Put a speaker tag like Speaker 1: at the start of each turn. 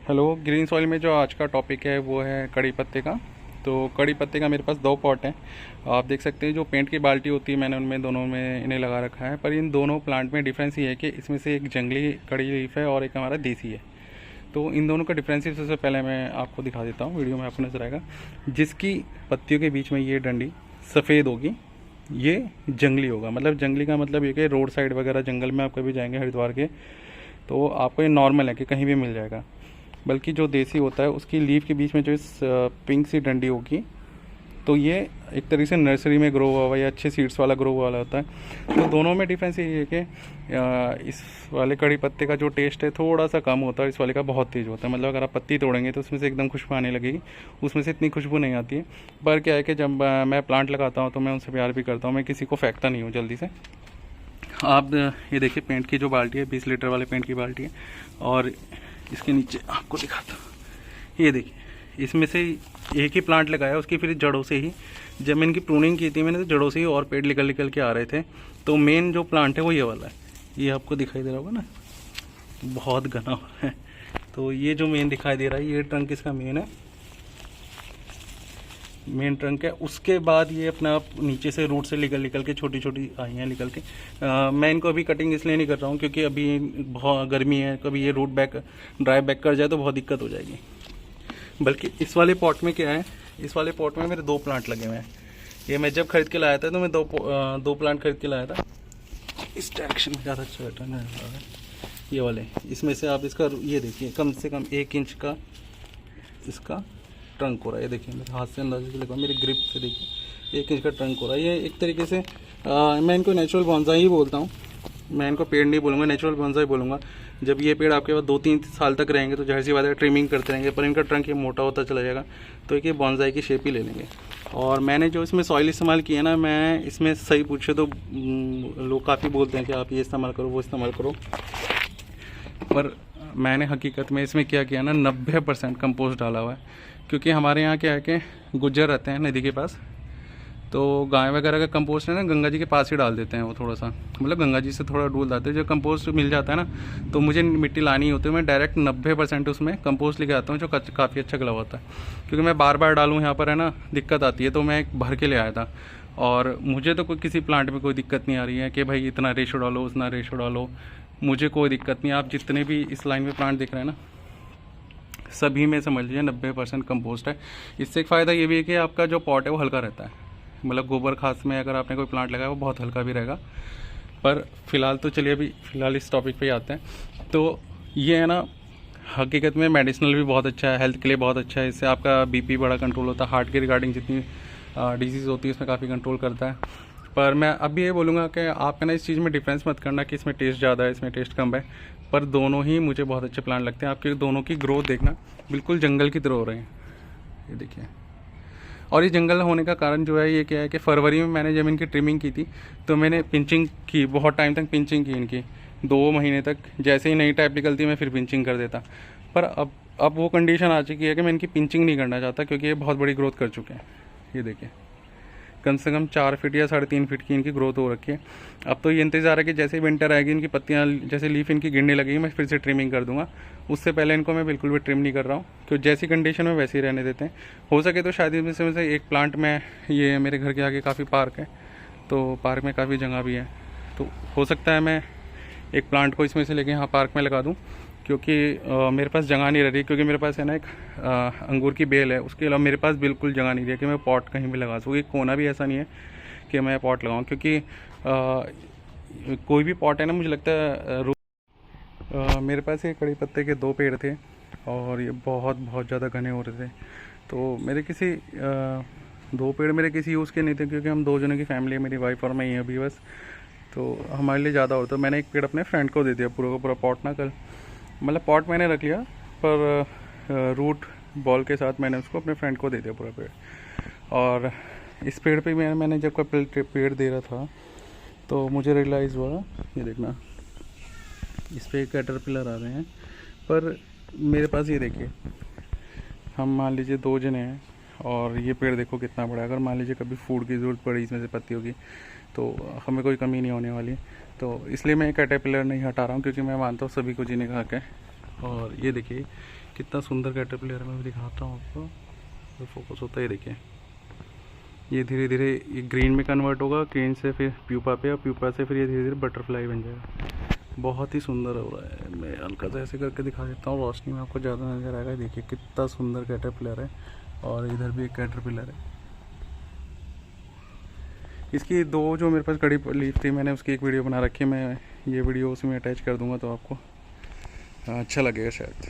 Speaker 1: Hello. Green soil में जो आज का टॉपिक है वो है कड़ी पत्ते का। तो कड़ी पत्ते का मेरे पास दो पॉट हैं। आप देख सकते हैं जो पेंट की बाल्टी होती है मैंने उनमें दोनों में इन्हें लगा रखा है। पर इन दोनों प्लांट में डिफरेंस ये है कि इसमें से एक जंगली कड़ी लीफ है और एक हमारा देसी है। तो इन दोनों का डिफरेंस सबसे पहले मैं आपको दिखा देता हूँ, वीडियो में आपको नजर आएगा। जिसकी पत्तियों के बीच में ये डंडी सफ़ेद होगी ये जंगली होगा। मतलब जंगली का मतलब ये कि रोड साइड वगैरह जंगल में आप कभी जाएंगे हरिद्वार के तो आपको ये नॉर्मल है कि कहीं भी मिल जाएगा। बल्कि जो देसी होता है उसकी लीफ के बीच में जो इस पिंक सी डंडी होगी तो ये एक तरीके से नर्सरी में ग्रो हुआ हुआ या अच्छे सीड्स वाला ग्रो हुआ वाला होता है। तो दोनों में डिफरेंस ये है कि इस वाले कड़ी पत्ते का जो टेस्ट है थोड़ा सा कम होता है, इस वाले का बहुत तेज़ होता है। मतलब अगर आप पत्ती तोड़ेंगे तो उसमें से एकदम खुशबू आने लगेगी, उसमें से इतनी खुशबू नहीं आती है। पर क्या है कि जब मैं प्लांट लगाता हूँ तो मैं उनसे प्यार भी करता हूँ, मैं किसी को फेंकता नहीं हूँ जल्दी से। आप ये देखिए पेंट की जो बाल्टी है 20 लीटर वाले पेंट की बाल्टी है और इसके नीचे आपको दिखाता हूँ। ये देखिए इसमें से एक ही प्लांट लगाया उसकी फिर जड़ों से ही, जब मैं इनकी प्रूनिंग की थी मैंने तो जड़ों से ही और पेड़ निकल निकल के आ रहे थे। तो मेन जो प्लांट है वो ये वाला है, ये आपको दिखाई दे रहा होगा ना, बहुत घना हो रहा है। तो ये जो मेन दिखाई दे रहा है ये ट्रंक इसका मेन है, मेन ट्रंक है। उसके बाद ये अपना आप नीचे से रूट से निकल निकल के छोटी छोटी आई हैं निकल के। मैं इनको अभी कटिंग इसलिए नहीं कर रहा हूँ क्योंकि अभी बहुत गर्मी है, कभी ये रूट बैक ड्राई बैक कर जाए तो बहुत दिक्कत हो जाएगी। बल्कि इस वाले पॉट में क्या है, इस वाले पॉट में मेरे दो प्लांट लगे हुए हैं। ये मैं जब खरीद के लाया था तो मैं दो प्लांट खरीद के लाया था। इस डायरेक्शन में ज़्यादा अच्छा टर्न है ये वाले। इसमें से आप इसका ये देखिए कम से कम 1 इंच का इसका ट्रंक हो रहा है। ये देखिए मेरे हाथ से अंदाजे से लगा, मेरी ग्रिप से देखिए 1 इंच का ट्रंक हो रहा है। ये एक तरीके से मैं इनको नेचुरल बॉन्साई ही बोलता हूँ, मैं इनको पेड़ नहीं बोलूँगा, नेचुरल बॉन्साई बोलूँगा। जब ये पेड़ आपके पास 2-3 साल तक रहेंगे तो जाहिर सी बात है ट्रिमिंग करते रहेंगे, पर इनका ट्रंक ये मोटा होता चला जाएगा तो ये बॉन्साई की शेप ही ले लेंगे। और मैंने जो इसमें सॉइल इस्तेमाल किया ना, मैं इसमें सही पूछे तो लोग काफ़ी बोलते हैं कि आप ये इस्तेमाल करो वो इस्तेमाल करो, पर मैंने हकीकत में इसमें क्या किया ना 90% कंपोस्ट डाला हुआ है। क्योंकि हमारे यहाँ क्या है कि गुज्जर रहते हैं नदी के पास, तो गाय वगैरह का कंपोस्ट है ना गंगा जी के पास ही डाल देते हैं। वो थोड़ा सा मतलब गंगा जी से थोड़ा दूर डालते हैं। जो कंपोस्ट मिल जाता है ना तो मुझे मिट्टी लानी होती है, मैं डायरेक्ट 90% उसमें कंपोस्ट लेके आता हूँ जो काफ़ी अच्छा गला होता है। क्योंकि मैं बार बार डालूँ यहाँ पर है ना दिक्कत आती है, तो मैं एक भर के ले आया था। और मुझे तो कोई किसी प्लांट में कोई दिक्कत नहीं आ रही है कि भाई इतना रेशो डालो उतना रेशो डालो, मुझे कोई दिक्कत नहीं। आप जितने भी इस लाइन में प्लांट देख रहे हैं ना सभी में समझ लीजिए 90% कंपोस्ट है। इससे एक फ़ायदा ये भी है कि आपका जो पॉट है वो हल्का रहता है। मतलब गोबर खाद में अगर आपने कोई प्लांट लगाया वो बहुत हल्का भी रहेगा। पर फिलहाल तो चलिए अभी फ़िलहाल इस टॉपिक पे आते हैं। तो ये है ना हकीकत में मेडिसिनल भी बहुत अच्छा है, हेल्थ के लिए बहुत अच्छा है। इससे आपका बीपी बड़ा कंट्रोल होता है, हार्ट के रिगार्डिंग जितनी डिजीज़ होती है उसमें काफ़ी कंट्रोल करता है। पर मैं अभी ये बोलूँगा कि आप है ना इस चीज़ में डिफरेंस मत करना कि इसमें टेस्ट ज़्यादा है इसमें टेस्ट कम है। पर दोनों ही मुझे बहुत अच्छे प्लांट लगते हैं। आपके दोनों की ग्रोथ देखना बिल्कुल जंगल की तरह हो रहे हैं, ये देखिए। और ये जंगल होने का कारण जो है ये क्या है कि फरवरी में मैंने जब इनकी ट्रिमिंग की थी तो मैंने पिंचिंग की, बहुत टाइम तक पिंचिंग की इनकी 2 महीने तक। जैसे ही नई टाइप निकलती मैं फिर पिंचिंग कर देता। पर अब वो कंडीशन आ चुकी है कि मैं इनकी पिंचिंग नहीं करना चाहता क्योंकि ये बहुत बड़ी ग्रोथ कर चुके हैं। ये देखिए कम से कम 4 फीट या 3.5 फीट की इनकी ग्रोथ हो रखी है। अब तो ये इंतज़ार है कि जैसे ही विंटर आएगी इनकी पत्तियाँ जैसे लीफ इनकी गिरने लगेगी मैं फिर से ट्रिमिंग कर दूंगा। उससे पहले इनको मैं बिल्कुल भी ट्रिम नहीं कर रहा हूँ क्योंकि जैसी कंडीशन में वैसे ही रहने देते हैं। हो सके तो शायद इनमें से एक प्लांट में, ये मेरे घर के आगे काफ़ी पार्क है तो पार्क में काफ़ी जगह भी है, तो हो सकता है मैं एक प्लांट को इसमें से लेके यहाँ पार्क में लगा दूँ। क्योंकि मेरे पास जगह नहीं रह रही, क्योंकि मेरे पास है ना एक अंगूर की बेल है, उसके अलावा मेरे पास बिल्कुल जगह नहीं रही कि मैं पॉट कहीं भी लगा सकूँ। एक कोना भी ऐसा नहीं है कि मैं पॉट लगाऊँ, क्योंकि कोई भी पॉट है ना मुझे लगता है मेरे पास ये कड़ी पत्ते के 2 पेड़ थे और ये बहुत बहुत ज़्यादा घने हो रहे थे। तो मेरे किसी 2 पेड़ मेरे किसी यूज़ के नहीं थे क्योंकि हम 2 जनों की फैमिली है, मेरी वाइफ और मैं ही अभी बस। तो हमारे लिए ज़्यादा होता, मैंने एक पेड़ अपने फ्रेंड को दे दिया पूरा का पूरा पॉट ना कल। मतलब पॉट मैंने रख लिया पर रूट बॉल के साथ मैंने उसको अपने फ्रेंड को दे दिया पूरा पेड़। और इस पेड़ पे मैंने जब कोई पेड़ दे रहा था तो मुझे रियलाइज़ हुआ, ये देखना इस पर कैटरपिलर आ रहे हैं। पर मेरे पास ये देखिए हम मान लीजिए 2 जने हैं और ये पेड़ देखो कितना बड़ा है। अगर मान लीजिए कभी फूड की ज़रूरत पड़ी इसमें से पत्तियों की तो हमें कोई कमी नहीं होने वाली। तो इसलिए मैं कैटरपिलर नहीं हटा रहा हूँ क्योंकि मैं मानता हूँ सभी को जीने का हक है और ये देखिए कितना सुंदर कैटरपिलर है, मैं भी दिखाता हूँ आपको, तो फोकस होता है, देखिए ये धीरे धीरे ये ग्रीन में कन्वर्ट होगा, ग्रीन से फिर प्यूपा पे, और प्यूपा से फिर ये धीरे धीरे बटरफ्लाई बन जाएगा। बहुत ही सुंदर हो रहा है। मैं हल्का सा ऐसे करके दिखा देता हूँ, रोशनी में आपको ज़्यादा नज़र आएगा। देखिए कितना सुंदर कैटरपिलर है, और इधर भी एक कैटरपिलर है। इसकी दो जो मेरे पास कड़ी लीफ थी, मैंने उसकी एक वीडियो बना रखी है, मैं ये वीडियो उसमें अटैच कर दूंगा तो आपको अच्छा लगेगा शायद।